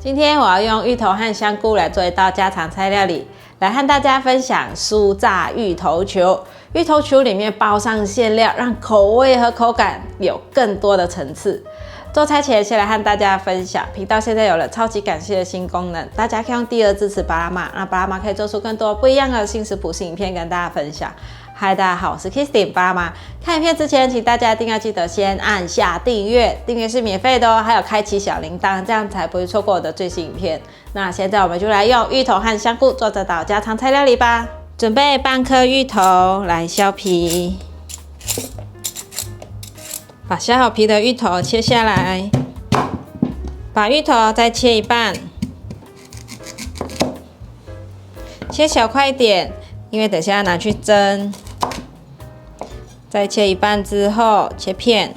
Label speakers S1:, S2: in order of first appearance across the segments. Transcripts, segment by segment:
S1: 今天我要用芋头和香菇来做一道家常菜料理，来和大家分享酥炸芋头球。芋头球里面包上馅料，让口味和口感有更多的层次。做菜前先来和大家分享，频道现在有了超级感谢的新功能，大家可以用第二支持巴拉玛，让巴拉玛可以做出更多不一样的新食谱新影片跟大家分享。嗨，大家好，我是 Kristin 巴拉玛。看影片之前，请大家一定要记得先按下订阅，订阅是免费的哦，还有开启小铃铛，这样才不会错过我的最新影片。那现在我们就来用芋头和香菇做这道家常菜料理吧。准备半颗芋头来削皮，把削好皮的芋头切下来，把芋头再切一半，切小块一点，因为等下要拿去蒸。再切一半之后切片，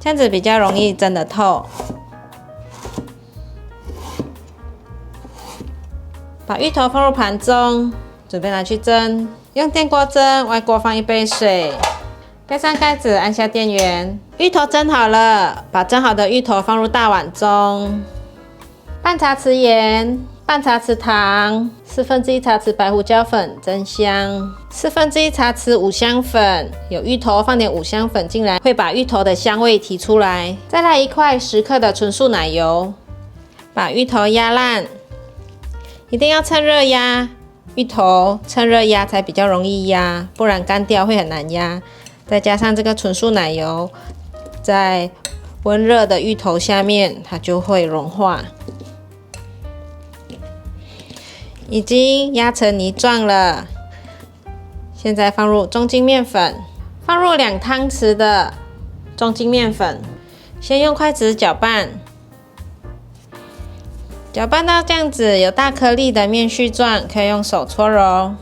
S1: 这样子比较容易蒸得透。把芋头放入盘中，准备拿去蒸。用电锅蒸，外锅放一杯水，盖上盖子，按下电源。芋头蒸好了，把蒸好的芋头放入大碗中，半茶匙盐，半茶匙糖，1/4茶匙白胡椒粉增香，1/4茶匙五香粉，有芋头放点五香粉进来，会把芋头的香味提出来。再来1块10克的纯素奶油，把芋头压烂，一定要趁热压，芋头趁热压才比较容易压，不然干掉会很难压。再加上这个纯素奶油，在温热的芋头下面，它就会融化。已经压成泥状了，现在放入中筋面粉，放入2汤匙的中筋面粉，先用筷子搅拌，搅拌到这样子有大颗粒的面絮状，可以用手搓揉。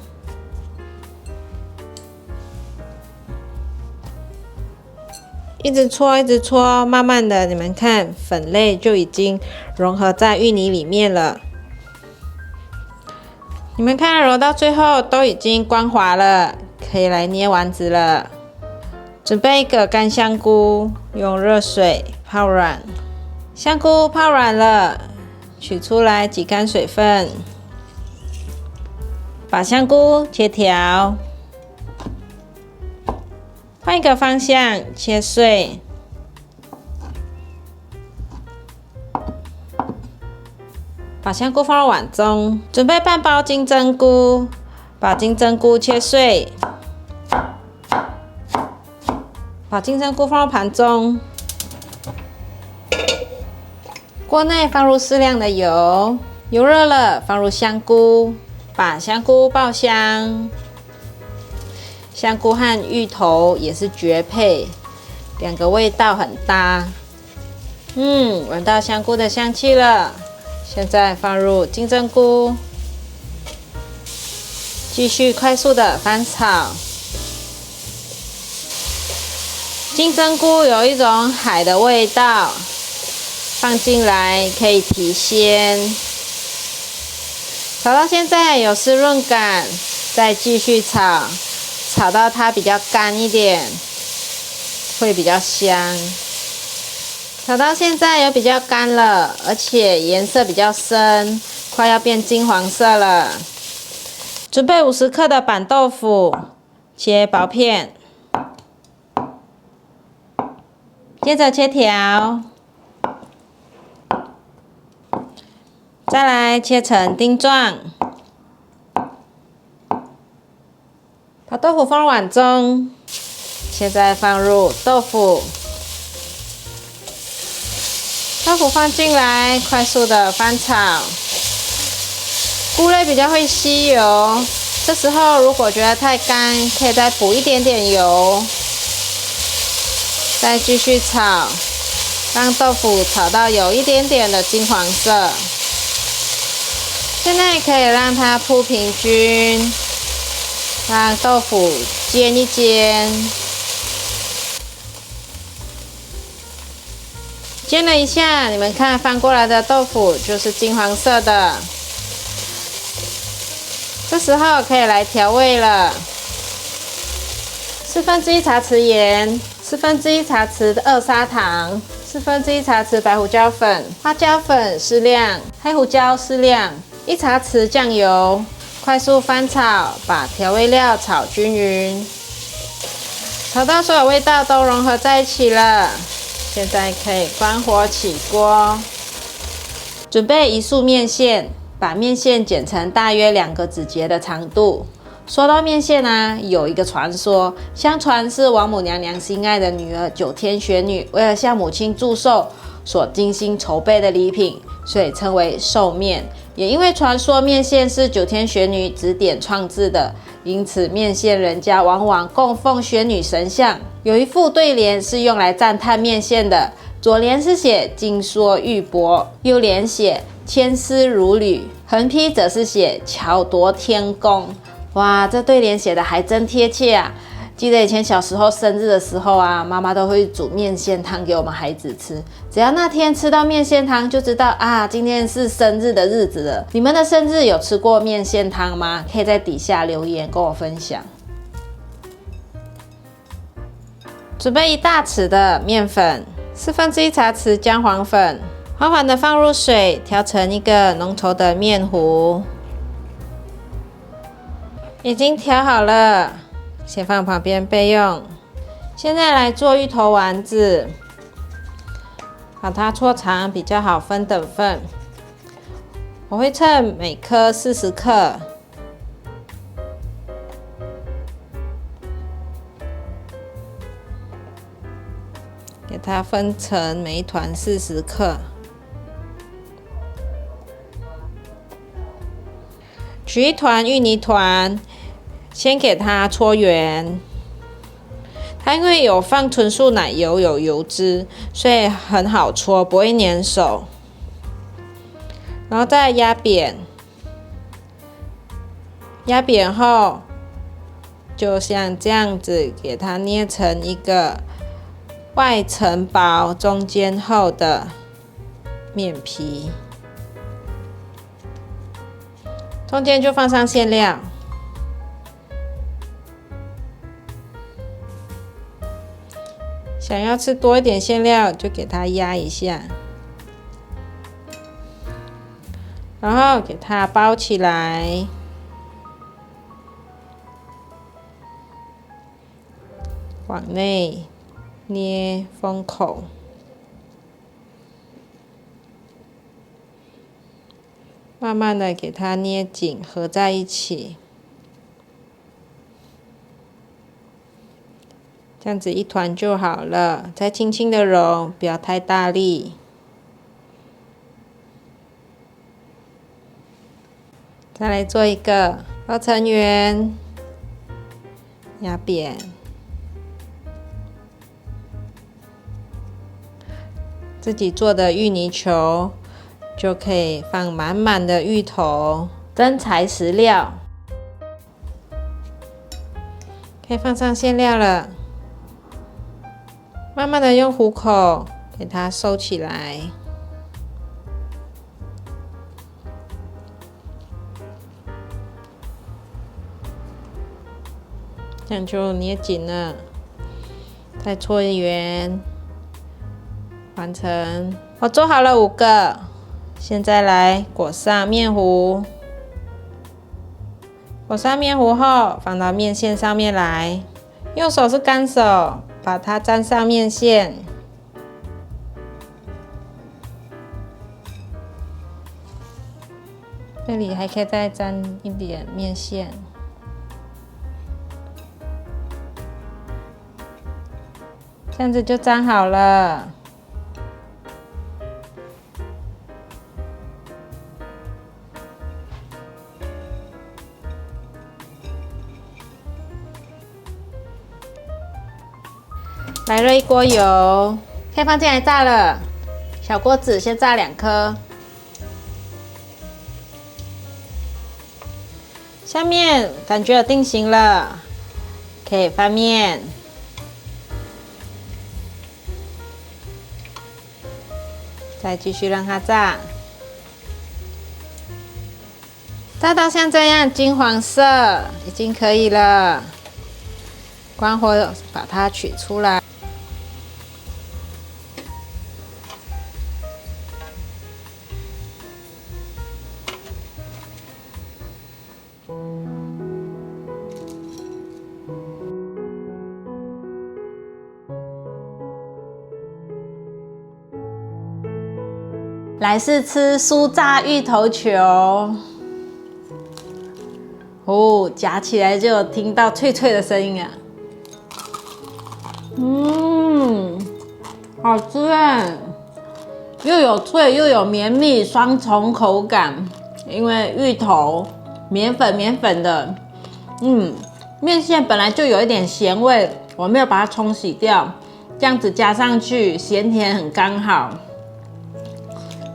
S1: 一直搓，一直搓，慢慢的，你们看粉类就已经融合在芋泥里面了。你们看，揉到最后都已经光滑了，可以来捏丸子了。准备1个干香菇，用热水泡软。香菇泡软了，取出来挤干水分。把香菇切条，换一个方向切碎。把香菇放入碗中，准备半包金针菇，把金针菇切碎，把金针菇放入盘中，锅内放入适量的油，油热了，放入香菇，把香菇爆香。香菇和芋头也是绝配，2个味道很搭。闻到香菇的香气了。现在放入金针菇，继续快速的翻炒。金针菇有一种海的味道，放进来可以提鲜。炒到现在有湿润感，再继续炒，炒到它比较干一点，会比较香。炒到现在有比较干了，而且颜色比较深，快要变金黄色了。准备50克的板豆腐，切薄片，接着切条，再来切成丁状。把豆腐放入碗中，现在放入豆腐。豆腐放进来，快速的翻炒。菇类比较会吸油，这时候如果觉得太干，可以再补一点点油。再继续炒，让豆腐炒到有一点点的金黄色。现在可以让它铺平均，让豆腐煎一煎。煎了一下，你们看翻过来的豆腐就是金黄色的。这时候可以来调味了，1/4茶匙盐，1/4茶匙的2砂糖，1/4茶匙白胡椒粉、花椒粉适量，黑胡椒适量，1茶匙酱油，快速翻炒，把调味料炒均匀，炒到所有味道都融合在一起了。现在可以关火起锅，准备1束面线，把面线剪成大约2个指节的长度。说到面线啊，有一个传说，相传是王母娘娘心爱的女儿9天玄女为了向母亲祝寿所精心筹备的礼品，所以称为寿面。也因为传说面线是9天玄女指点创制的，因此面线人家往往供奉玄女神像。有一副对联是用来赞叹面线的，左联是写金梭玉帛，右联写千丝如缕，横批则是写巧夺天工。哇，这对联写的还真贴切啊！记得以前小时候生日的时候啊，妈妈都会煮面线汤给我们孩子吃。只要那天吃到面线汤，就知道啊，今天是生日的日子了。你们的生日有吃过面线汤吗？可以在底下留言跟我分享。准备1大匙的面粉，1/4茶匙姜黄粉，缓缓的放入水，调成一个浓稠的面糊。已经调好了，先放旁边备用。现在来做芋头丸子，把它搓长，比较好分等份。我会称每颗40克。给它分成每一团40克。取一团芋泥团，先给它搓圆。它因为有放纯素奶油，有油脂，所以很好搓，不会粘手。然后再压扁，压扁后，就像这样子，给它捏成一个外层薄、中间厚的面皮，中间就放上馅料。想要吃多一点馅料，就给它压一下，然后给它包起来，往内捏封口，慢慢的给它捏紧，合在一起，这样子一团就好了。再轻轻的揉，不要太大力。再来做一个，包成圆，压扁。自己做的芋泥球就可以放满满的芋头，真材实料。可以放上馅料了，慢慢的用虎口给它收起来，这样就捏紧了。再搓圆。完成，我做好了5个，现在来裹上面糊。裹上面糊后，放到面线上面来，用手是干手，把它沾上面线。这里还可以再沾一点面线。这样子就沾好了。来热一锅油，可以放进来炸了。小锅子先炸2颗。下面感觉有定型了，可以翻面。再继续让它炸。炸到像这样金黄色，已经可以了。关火，把它取出来。来是吃酥炸芋头球。哦，夹起来就有听到脆脆的声音啊！好吃哎，又有脆又有绵密，双重口感。因为芋头绵粉的，面线本来就有一点咸味，我没有把它冲洗掉，这样子加上去，咸甜很刚好。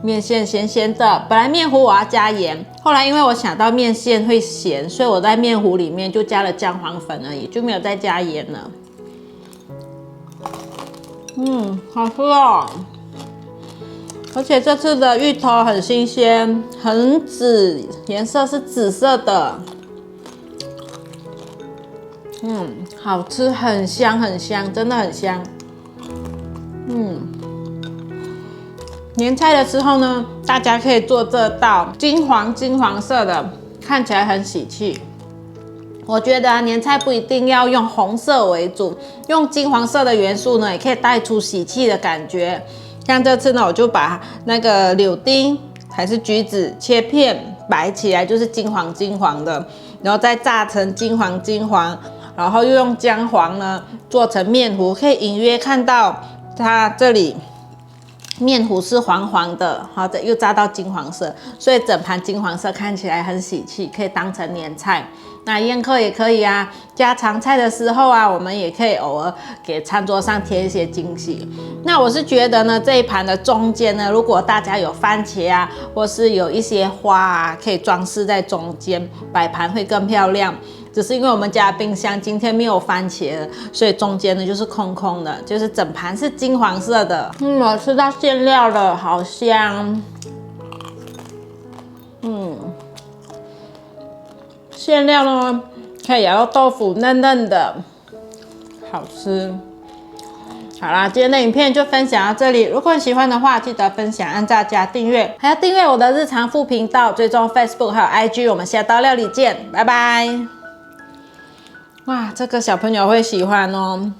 S1: 面线咸咸的，本来面糊我要加盐，后来因为我想到面线会咸，所以我在面糊里面就加了姜黄粉而已，就没有再加盐了。好吃哦！而且这次的芋头很新鲜，很紫，颜色是紫色的。好吃，很香，真的很香。年菜的时候呢，大家可以做这道金黄色的，看起来很喜气。我觉得年菜不一定要用红色为主，用金黄色的元素呢，也可以带出喜气的感觉。像这次呢，我就把那个柳丁还是橘子切片摆起来，就是金黄的，然后再炸成金黄，然后又用姜黄呢做成面糊，可以隐约看到它这里面糊是黄的，好的，又炸到金黄色，所以整盘金黄色看起来很喜气，可以当成年菜。那宴客也可以啊，家常菜的时候啊，我们也可以偶尔给餐桌上贴一些惊喜。那我是觉得呢，这一盘的中间呢，如果大家有番茄啊，或是有一些花啊，可以装饰在中间，摆盘会更漂亮。只是因为我们家冰箱今天没有番茄了，所以中间呢就是空空的，就是整盘是金黄色的。我吃到馅料了，好香。馅料呢可以咬到豆腐嫩嫩的，好吃。好啦，今天的影片就分享到这里。如果你喜欢的话，记得分享、按赞、加订阅，还要订阅我的日常副频道，追踪 Facebook 还有 IG。我们下道料理见，拜拜。哇，这个小朋友会喜欢哦。